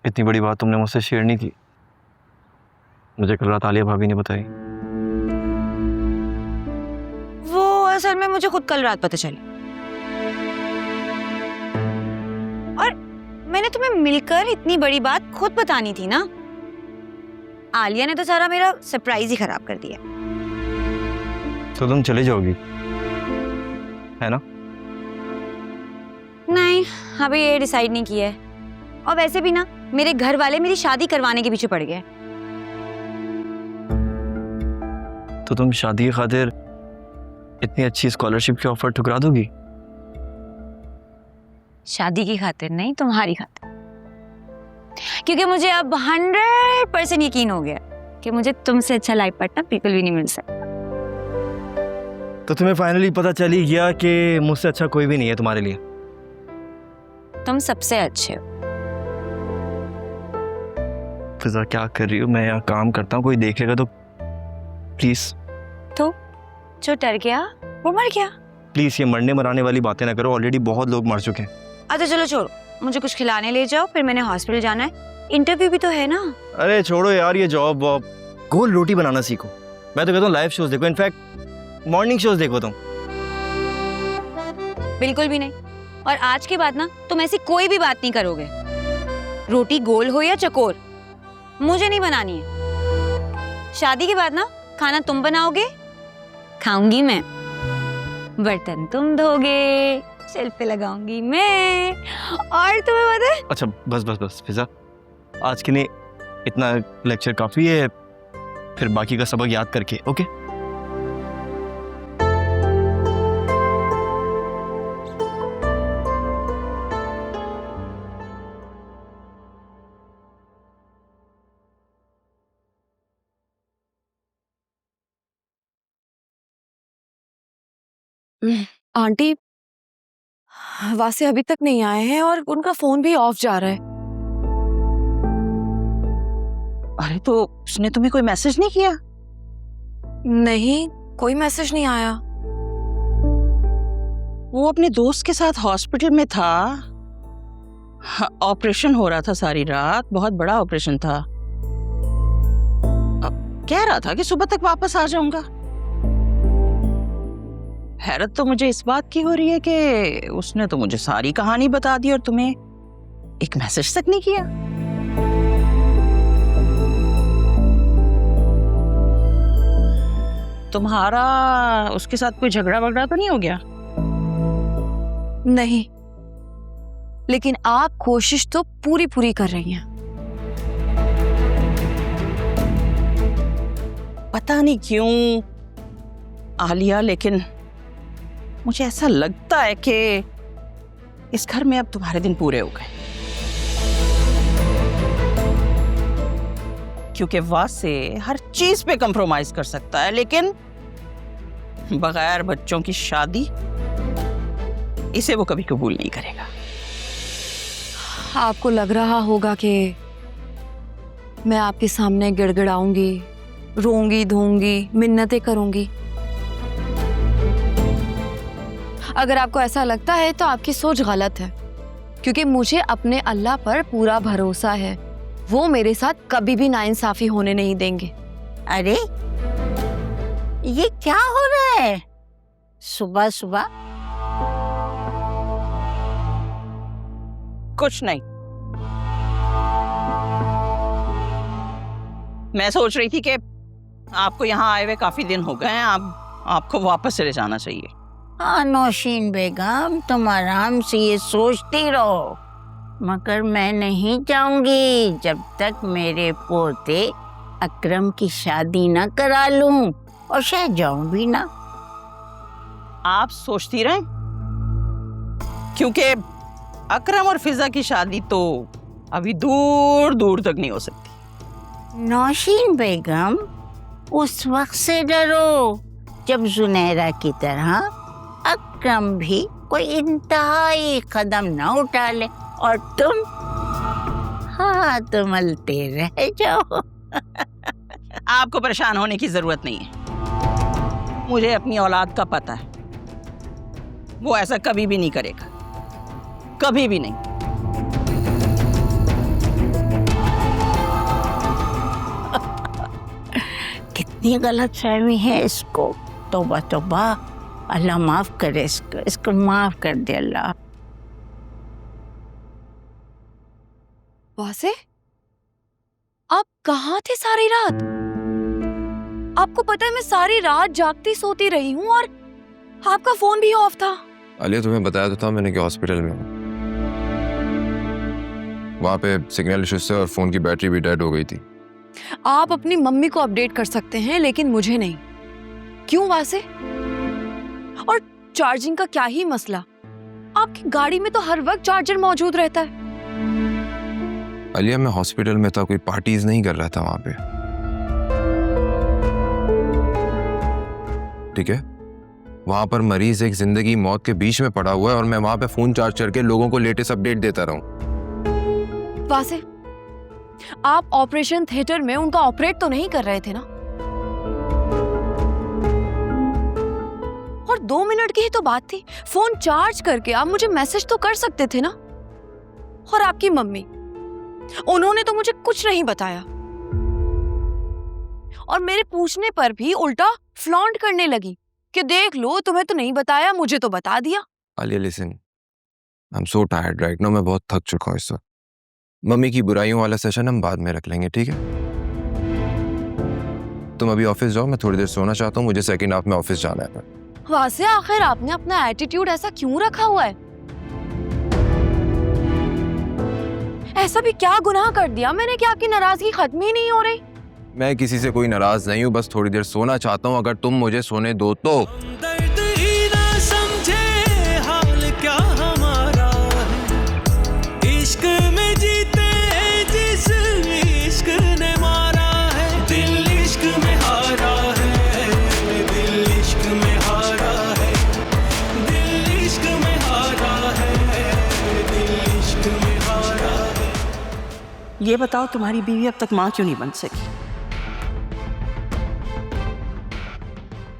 इतनी बड़ी बात तुमने मुझसे शेयर नहीं की। मुझे कल रात आलिया भाभी ने बताई। वो असल में मुझे खुद कल रात पता चली, और मैंने तुम्हें मिलकर इतनी बड़ी बात खुद बतानी थी ना। आलिया ने तो सारा मेरा सरप्राइज ही खराब कर दिया। तो तुम चले जाओगी, है ना? नहीं, अभी ये डिसाइड नहीं किया है। और वैसे भी ना, मेरे घर वाले मेरी शादी करवाने के पीछे पड़ गए। तो तुम शादी की खातिर इतनी अच्छी स्कॉलरशिप की ऑफर ठुकरा दोगी? शादी की खातिर नहीं, तुम्हारी खातिर। क्योंकि मुझे अब 100% यकीन हो गया कि मुझे तुमसे अच्छा लाइफ पार्टनर बिल्कुल भी नहीं मिल सकता। तो तुम्हें फाइनली पता चल ही गया कि मुझसे अच्छा कोई भी नहीं है तुम्हारे लिए। तुम सबसे अच्छे हो। फिजा क्या कर रही हो? मैं यहाँ काम करता हूँ, कोई देखेगा तो प्लीज। तो जो डर गया वो मर गया। प्लीज ये मरने मराने वाली बातें ना करो, ऑलरेडी बहुत लोग मर चुके हैं। अच्छा चलो छोड़ो, मुझे कुछ खिलाने ले जाओ, फिर मैंने हॉस्पिटल जाना है। इंटरव्यू भी तो है ना। अरे छोड़ो यार ये जॉब वॉब, गोल रोटी बनाना सीखो। मैं तो कहता हूँ लाइव शोज देखो, इनफैक्ट मॉर्निंग शोज देखो तुम। बिल्कुल भी नहीं। और आज के बाद ना तुम ऐसी कोई भी बात नहीं करोगे। रोटी गोल हो या चकोर, मुझे नहीं बनानी है। शादी के बाद ना खाना तुम बनाओगे, खाऊंगी मैं, बर्तन तुम धोगे, शेल्फ पे लगाऊंगी मैं, और तुम्हें पता है। अच्छा बस बस बस फिजा, आज के लिए इतना लेक्चर काफी है, फिर बाकी का सबक याद करके। ओके आंटी वासे अभी तक नहीं आए हैं और उनका फोन भी ऑफ जा रहा है। अरे तो उसने तुम्हें कोई मैसेज नहीं किया? नहीं, कोई मैसेज नहीं आया। वो अपने दोस्त के साथ हॉस्पिटल में था। ऑपरेशन हो रहा था सारी रात, बहुत बड़ा ऑपरेशन था। कह रहा था कि सुबह तक वापस आ जाऊंगा। हैरत तो मुझे इस बात की हो रही है कि उसने तो मुझे सारी कहानी बता दी और तुम्हें एक मैसेज तक नहीं किया। तुम्हारा उसके साथ कोई झगड़ा वगड़ा तो नहीं हो गया? नहीं, लेकिन आप कोशिश तो पूरी पूरी कर रही हैं। पता नहीं क्यों आलिया, लेकिन मुझे ऐसा लगता है कि इस घर में अब तुम्हारे दिन पूरे हो गए। क्योंकि वासे हर चीज पे कंप्रोमाइज कर सकता है, लेकिन बगैर बच्चों की शादी इसे वो कभी कबूल नहीं करेगा। आपको लग रहा होगा कि मैं आपके सामने गिड़गिड़ाऊंगी, रोऊंगी धोऊंगी, मिन्नतें करूंगी। अगर आपको ऐसा लगता है तो आपकी सोच गलत है, क्योंकि मुझे अपने अल्लाह पर पूरा भरोसा है। वो मेरे साथ कभी भी नाइंसाफी होने नहीं देंगे। अरे ये क्या हो रहा है सुबह सुबह? कुछ नहीं, मैं सोच रही थी कि आपको यहाँ आए हुए काफी दिन हो गए हैं, आपको वापस चले जाना चाहिए। हाँ नौशीन बेगम, तुम आराम से ये सोचती रहो, मगर मैं नहीं जाऊंगी जब तक मेरे पोते अकरम की शादी ना करा लूं, और शायद जाऊं भी ना। आप सोचती रहें, क्योंकि अकरम और फिजा की शादी तो अभी दूर दूर तक नहीं हो सकती। नौशीन बेगम, उस वक्त से डरो जब जुनैरा की तरह अकरम भी कोई इंतहाई कदम ना उठा ले और तुम हाथ मलते रह जाओ। आपको परेशान होने की जरूरत नहीं है, मुझे अपनी औलाद का पता है, वो ऐसा कभी भी नहीं करेगा, कभी भी नहीं। कितनी गलत फहमी है इसको। तौबा तौबा, अल्लाह माफ करे इसको माफ कर दे अल्लाह। वासे, आप कहाँ थे सारी रात? आपको पता है मैं सारी रात जागती सोती रही हूँ और आपका फोन भी ऑफ था। आलिया तुम्हें बताया तो था मैंने कि हॉस्पिटल में हूँ। वहाँ पे सिग्नल इशू से और फोन की बैटरी भी डेड हो गई थी। आप अपनी मम्मी को अपडेट कर सकते हैं लेकिन मुझे नहीं। क्यों वासे? और चार्जिंग का क्या ही मसला? आपकी गाड़ी में तो हर वक्त चार्जर मौजूद रहता है। आलिया मैं हॉस्पिटल में था, कोई पार्टीज नहीं कर रहा था वहाँ पे, ठीक है? वहाँ पर मरीज एक जिंदगी मौत के बीच में पड़ा हुआ है और मैं वहाँ पे फोन चार्ज करके लोगों को लेटेस्ट अपडेट देता रहूं। वासे, आप ऑपरेशन थिएटर में उनका ऑपरेट तो नहीं कर रहे थे ना? और 2 मिनट की ही तो बात थी, फोन चार्ज करके आप मुझे मैसेज तो कर सकते थे ना। और आपकी मम्मी, उन्होंने तो मुझे कुछ नहीं बताया और मेरे पूछने पर भी उल्टा फ्लॉन्ट करने लगी कि देख लो, तुम्हें तो नहीं बताया, मुझे तो बता दिया। Alia listen, I am so tired right now, मैं बहुत थक चुका हूँ इस वक्त। मम्मी की बुराइयों वाला सेशन हम बाद में रख लेंगे, ठीक है? तुम अभी ऑफिस जाओ, मैं थोड़ी देर सोना चाहता हूँ, मुझे सेकंड हाफ में ऑफिस जाना है। वासे, आखिर आपने अपना एटीट्यूड ऐसा क्यों रखा हुआ है? ऐसा भी क्या गुनाह कर दिया मैंने कि आपकी नाराजगी खत्म ही नहीं हो रही? मैं किसी से कोई नाराज नहीं हूँ, बस थोड़ी देर सोना चाहता हूँ, अगर तुम मुझे सोने दो तो। दर्द ही ना समझे हाल क्या हमारा है, इश्क में जीते जिस इश्क ने मारा है, दिल इश्क में हारा है, दिल इश्क में हारा है, दिल इश्क में हारा है, दिल इश्क में हारा है। ये बताओ तुम्हारी बीवी अब तक माँ क्यों नहीं बन सकी?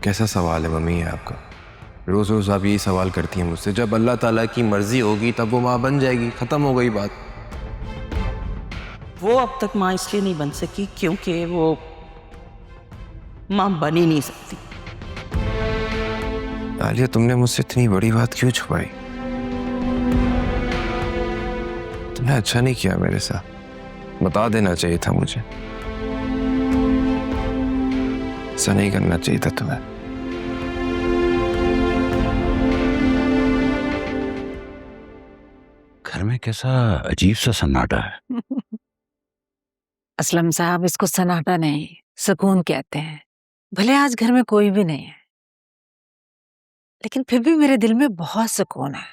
कैसा सवाल है मम्मी ये आपका? रोज रोज आप यही सवाल करती हैं मुझसे। जब अल्लाह ताला की मर्जी होगी तब वो माँ बन जाएगी, खत्म हो गई बात। वो अब तक माँ इसलिए नहीं बन सकी क्योंकि वो माँ बन ही नहीं सकती। आलिया तुमने मुझसे इतनी बड़ी बात क्यों छुपाई? तुमने अच्छा नहीं किया मेरे साथ, बता देना चाहिए था मुझे। ऐसा नहीं करना चाहिए था तुम्हें। घर में कैसा अजीब सा सन्नाटा है। असलम साहब, इसको सन्नाटा नहीं सुकून कहते हैं। भले आज घर में कोई भी नहीं है, लेकिन फिर भी मेरे दिल में बहुत सुकून है।